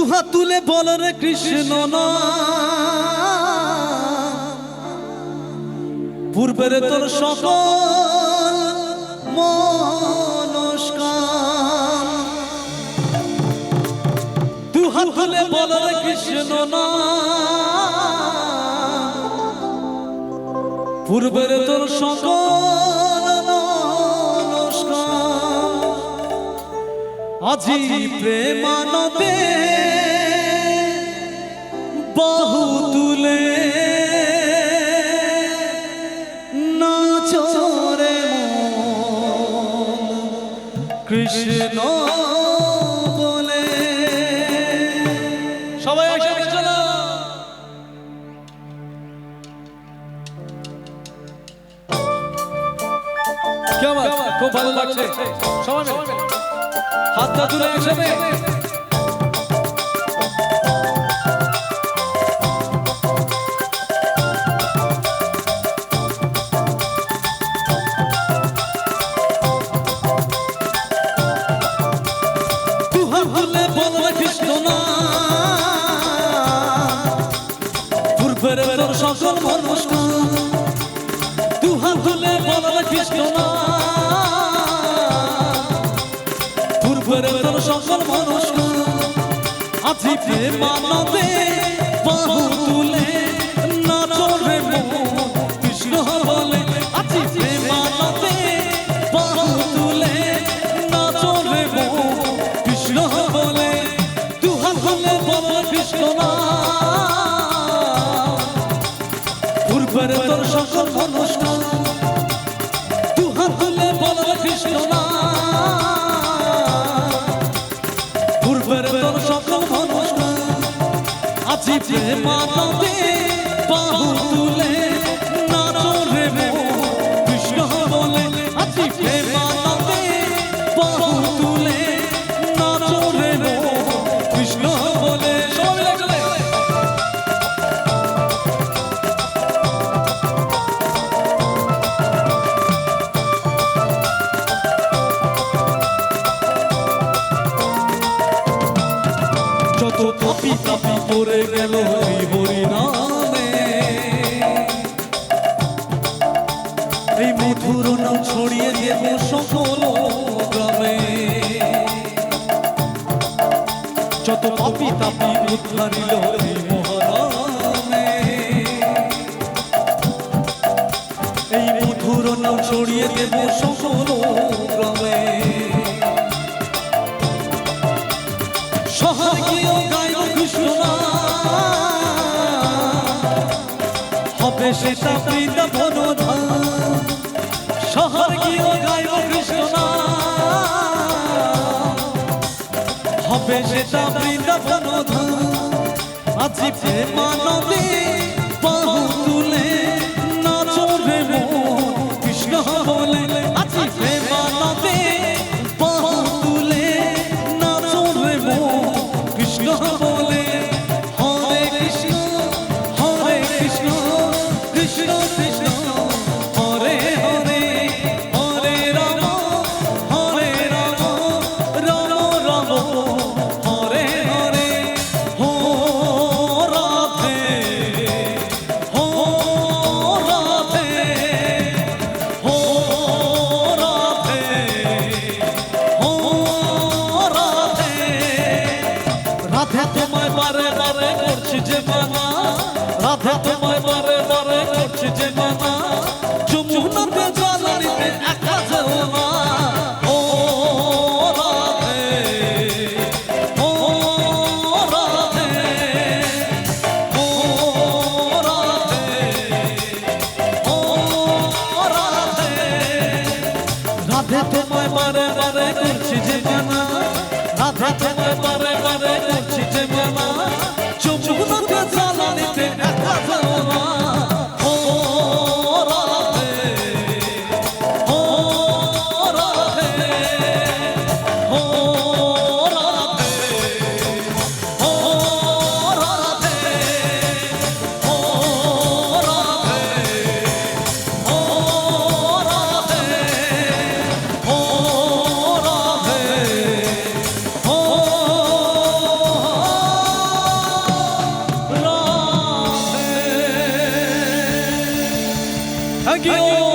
দুহাত তুলে বল রে কৃষ্ণ না পূর্বের তোর সকল মনস্কাম। দুহাত তুলে বল রে কৃষ্ণ না পূর্বের তোর সকল মনস্কাম। আজি প্রেমানদে বাহু তুলে নাচরে কৃষ্ণ বলে। সবাই একসাথে চলো। কেমন খুব ভালো লাগছে। সবাই মিলে হাতটা তুলে একসাথে। তোর সকল মনস্কাম দুহাত তুলে বল রে কৃষ্ণ না পূর্বের তোর সকল মনস্কাম। আজি প্রেমানদে বাহু তুলে নাচরে কৃষ্ণ বলে। আজি প্রেমানদে বাহু তুলে নাচরে কৃষ্ণ বলে। দুহাত তুলে বল রে কৃষ্ণ না পূর্বের তোর সকল মনস্কাম। দুহাত তুলে বল রে কৃষ্ণ না পূর্বের তোর সকল মনস্কাম। আজি প্রেমানদে বাহু তুলে নাচরে কৃষ্ণ বলে। আজি প্রেমানদে বাহু তুলে নাচরে কৃষ্ণ বলে। যত পাপি তাপি পড়ে গেল হরি নামে এই মধুর নাম ছড়িয়ে দেব সকল গ্রামে। যত পাপি তাপি উদ্ধারিল এই মহানামে এই মধুর নাম ছড়িয়ে দেব সকল গ্রামে। শহর গিয়েও গাইব কৃষ্ণ হবে সেটা বৃন্দাবন ধাম। শহর গিয়েও গাইব কৃষ্ণ হবে সেটা বৃন্দাবন ধাম। আজি প্রেমানদে বাহু তুলে নাচরে কৃষ্ণ বলে। আজি প্রেমানদে বাহু তুলে নাচরে কৃষ্ণ বলে। হরে কৃষ্ণ কৃষ্ণ কৃষ্ণ হরে হরে হরে রাম রাম রাম হরে হরে। হো রাধে হো রাধে হো রাধে হো রাধে। রাধে তোমায় বারে বারে করছি যে মানা রাধে তোমায় বারে বারে করছি যে মানা। যমুনাতে জল নিতে একা যেও না। ও রাধে ও রাধে ও রাধে ও রাধে। রাধে তোমায় বারে বারে করছি যে মানা রাধে তোমায় বারে বারে করছি যে মানা। যমুনাতে জল নিতে একা যেও না। Thank you